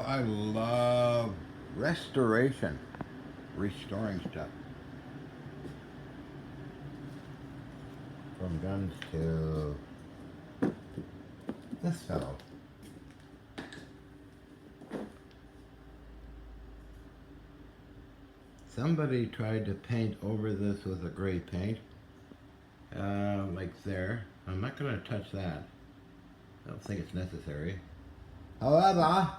I love restoration, restoring stuff. From guns to this fellow. Somebody tried to paint over this with a gray paint, like there. I'm not going to touch that. I don't think it's necessary. However,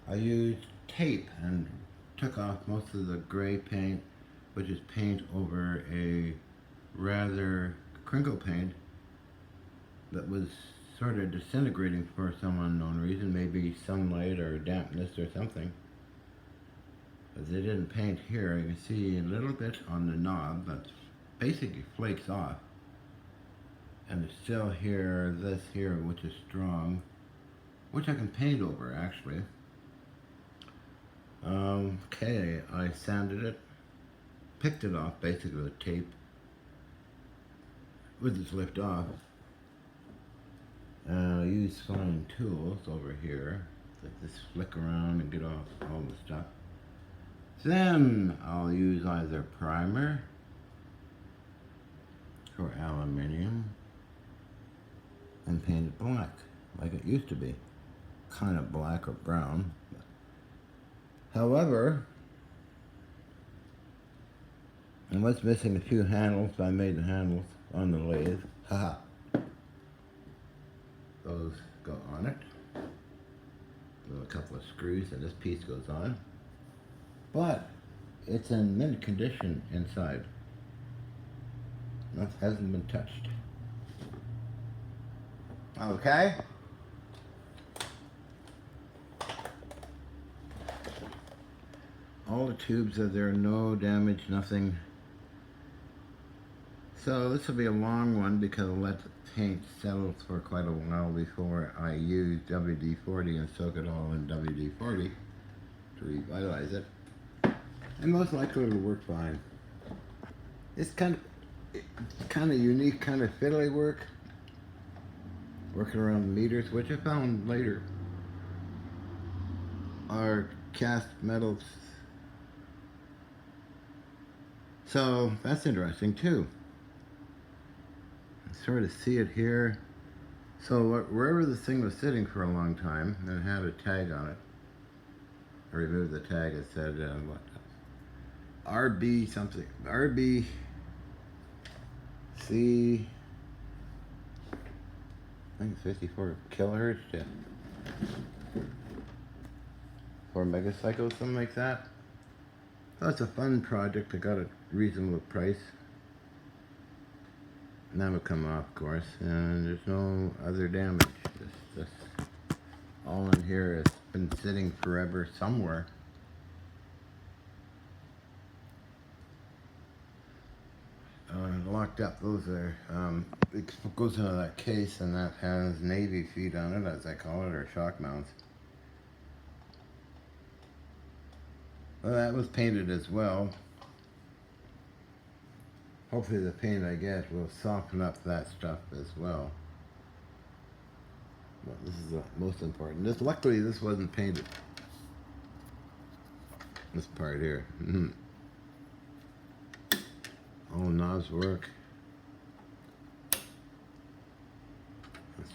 I used tape and took off most of the gray paint, which is paint over a rather crinkle paint that was sort of disintegrating for some unknown reason, maybe sunlight or dampness or something. But they didn't paint here. You can see a little bit on the knob, but basically flakes off. And there's still here, this here, which is strong, which I can paint over actually. Okay, I sanded it, picked it off basically with tape, with its lift off. I use fine tools over here, like this, flick around and get off all the stuff. Then I'll use either primer or aluminium and paint it black, like it used to be, kind of black or brown. However, I was missing a few handles, so I made the handles on the lathe. Haha. Those go on it. A couple of screws and this piece goes on. But it's in mint condition inside. That hasn't been touched. Okay. All the tubes are there, no damage, nothing. So this will be a long one because I'll let the paint settle for quite a while before I use WD-40 and soak it all in WD-40 to revitalize it. And most likely it'll work fine. It's kind of unique, kind of fiddly work. Working around the meters, which I found later are cast metals. So that's interesting too. Sort of see it here. So wherever this thing was sitting for a long time, and it had a tag on it, I removed the tag. It said what? RB something. RBC. I think it's 54 kilohertz to 4 megacycles, something like that. So it's a fun project. I got a reasonable price. And that will come off, of course, and there's no other damage. This all in here has been sitting forever somewhere. Locked up. Those are it goes into that case, and that has navy feet on it, as I call it, or shock mounts. Well, that was painted as well. Hopefully the paint I get will soften up that stuff as well. But this is the most important. Luckily this wasn't painted. This part here. All knobs work.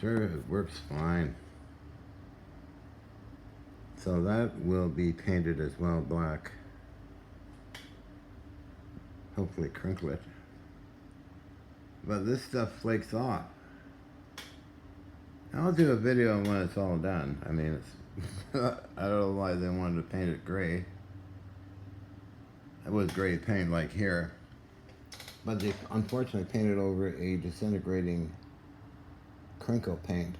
Sure, it works fine. So that will be painted as well black. Hopefully crinkle it. But this stuff flakes off. I'll do a video when it's all done. I mean, it's I don't know why they wanted to paint it gray. It was gray paint like here. But they unfortunately painted over a disintegrating crinkle paint.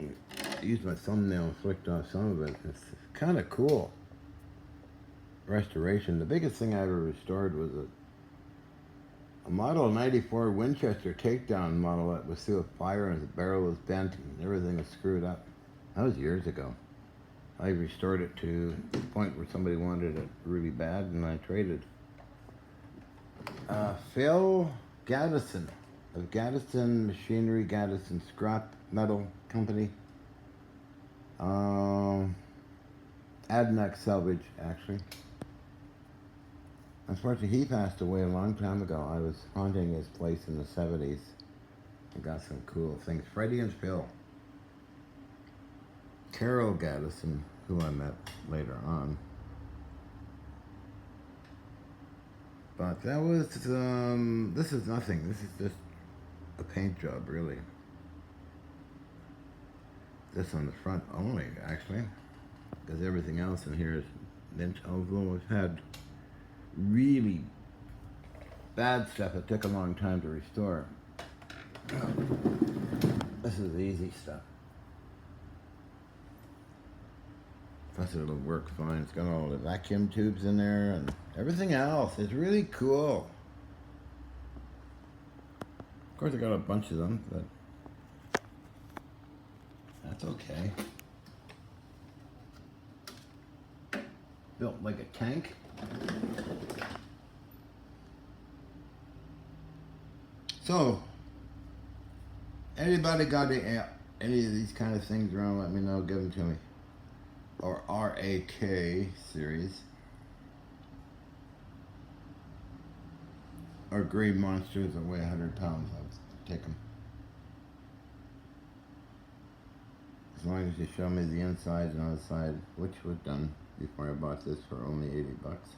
I used my thumbnail and flicked off some of it. It's kind of cool. Restoration. The biggest thing I ever restored was a Model 94 Winchester takedown model that was through a fire and the barrel was bent and everything was screwed up. That was years ago. I restored it to the point where somebody wanted it really bad and I traded. Phil Gaddison. of Gaddison Machinery, Gaddison Scrap Metal Company. Adnex Salvage, actually. Unfortunately, he passed away a long time ago. I was haunting his place in the 70s. I got some cool things. Freddie and Phil. Carol Gaddison, who I met later on. But that was, this is nothing. This is just a paint job, really. This on the front only, actually. Because everything else in here is mint, although we've had really bad stuff that took a long time to restore. This is the easy stuff. Plus it'll work fine. It's got all the vacuum tubes in there and everything else. It's really cool. Of course I got a bunch of them, but that's okay. Built like a tank. So, anybody got any of these kind of things around, let me know, give them to me. Or RAK series. Or gray monsters that weigh 100 pounds, I'll take them. As long as you show me the inside and outside, which was done before I bought this for only 80 bucks.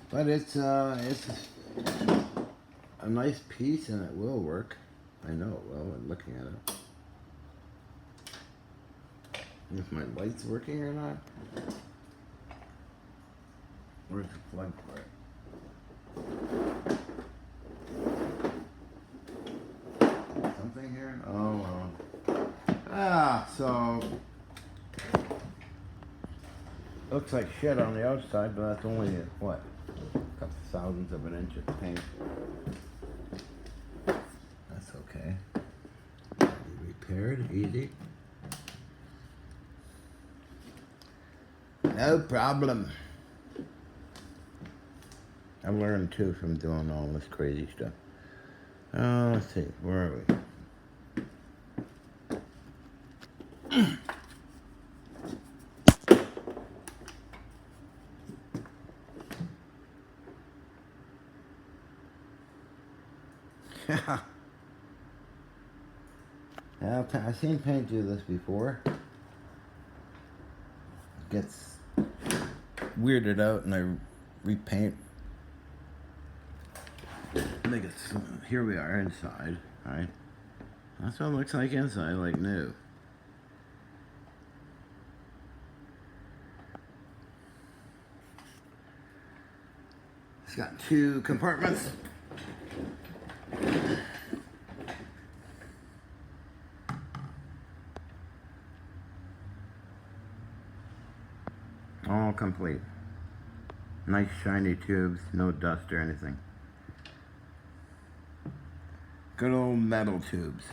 But it's a nice piece and it will work. I know it will when looking at it. If my light's working or not. Where's the plug for it? Something here? Oh well. So looks like shit on the outside, but that's only what? A couple thousandths of an inch of paint. That's okay. Repaired, easy. No problem. I've learned too from doing all this crazy stuff. Let's see, where are we? I've seen paint do this before. It gets weirded out and I repaint. Make it, here we are inside, right? That's what it looks like inside, like new. It's got 2 compartments. All complete. Nice shiny tubes, no dust or anything. Good old metal tubes.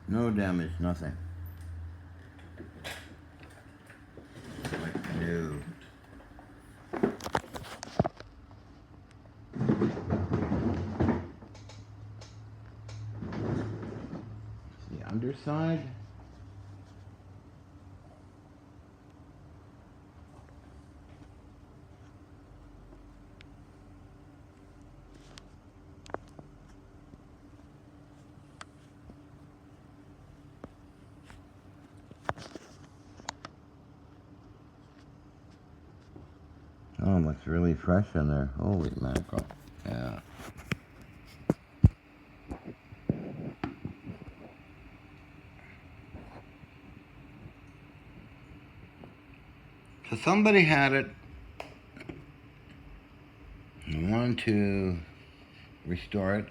No damage, nothing. Like new. The underside. Oh, it looks really fresh in there. Holy mackerel. Yeah. So somebody had it and wanted to restore it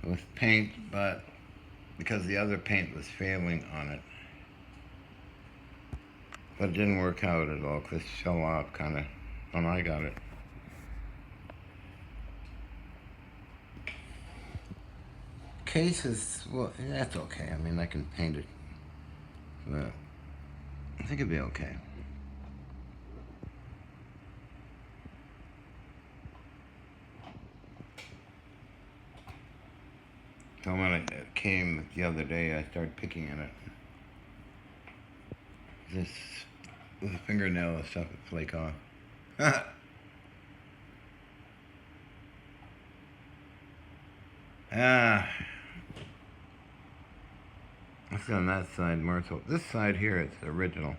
with paint, but because the other paint was failing on it. But it didn't work out at all because it fell off kind of when I got it. Case is, well, that's okay. I mean, I can paint it. I think it'd be okay. So when it came the other day, I started picking at it. This with a fingernail and stuff would flake off. Ah, let's see on that side more so. This side here, it's original.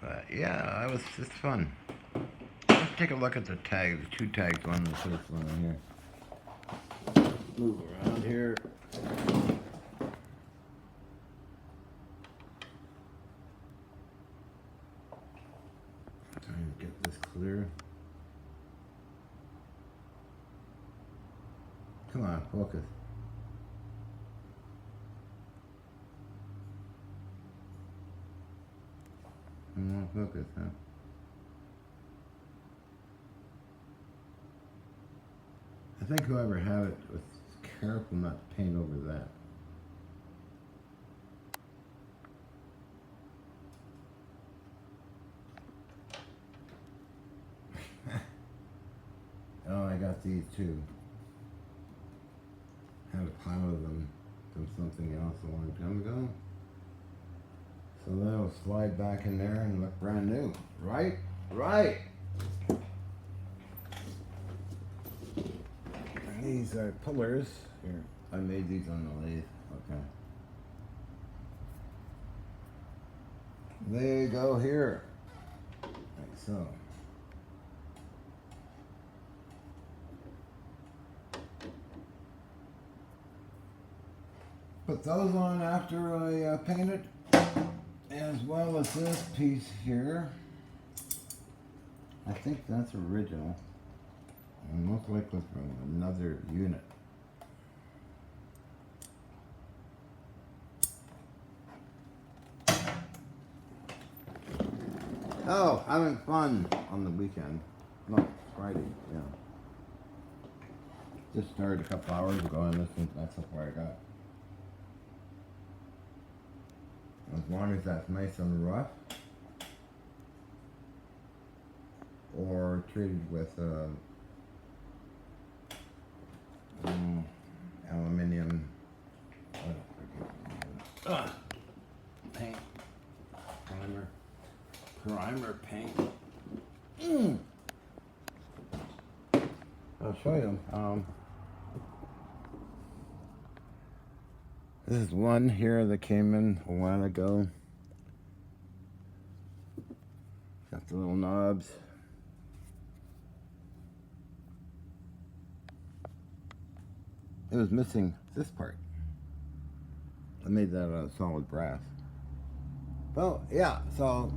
But yeah, it's fun. Let's take a look at the tags, the two tags on the first one here. Move around here. Trying to get this clear. Come on, focus. Focus, huh? I think whoever had it was careful not to paint over that. Oh, I got these too. Had a pile of them from something else a long time ago. So that'll slide back in there and look brand new. Right? Right! And these are pullers. Here, I made these on the lathe. Okay. They go here. Like so. Put those on after I paint it, as well as this piece here. I think that's original, and most likely from another unit. Oh, having fun on the weekend. No, Friday, yeah. Just started a couple hours ago, and that's how far I got. As long as that's nice and rough, or treated with aluminum paint, primer paint. I'll show you. This is one here that came in a while ago. Got the little knobs. It was missing this part. I made that out of solid brass. Well, yeah, so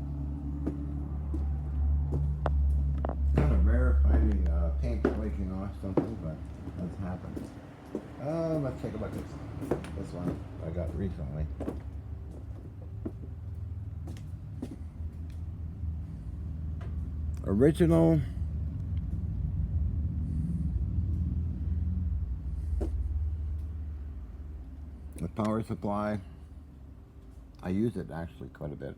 kind of rare finding paint flaking off something, but that's happened. Let's take a look at this one I got recently. Original. The power supply. I use it actually quite a bit.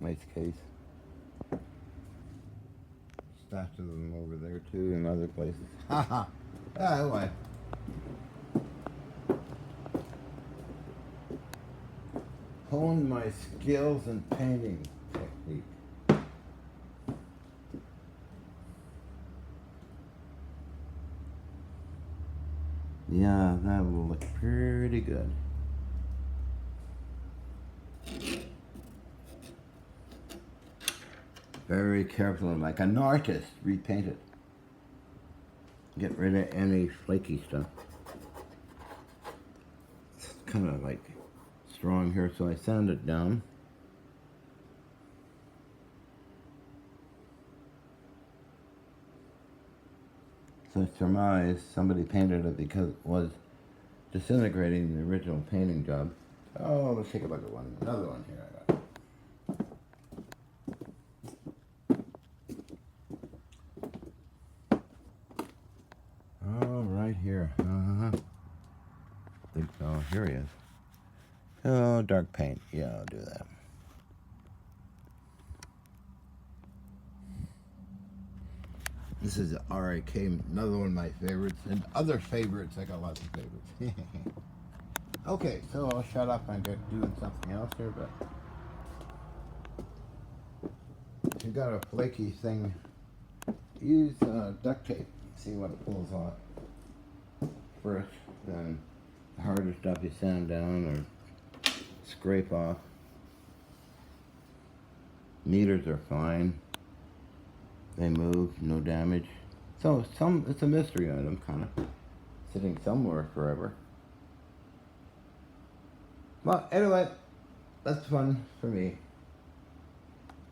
Nice case. Stashed them over there too in other places. Haha. Anyway. Honed my skills in painting technique. Yeah, that will look pretty good. Very carefully, like an artist, repaint it. Get rid of any flaky stuff. It's kind of like strong here, so I sand it down. So I surmise somebody painted it because it was disintegrating the original painting job. Oh, let's take a look at one. Another one here I got. Oh, right here. I think so. Here he is. Oh, dark paint. Yeah, I'll do that. This is the RAK, another one of my favorites, and other favorites. I got lots of favorites. Okay, so I'll shut up and get doing something else here, but if you got a flaky thing, use duct tape. See what it pulls off first. Then the harder stuff you sand down or scrape off. Meters are fine. They move, no damage. So it's a mystery item, kind of sitting somewhere forever. Well, anyway, that's fun for me.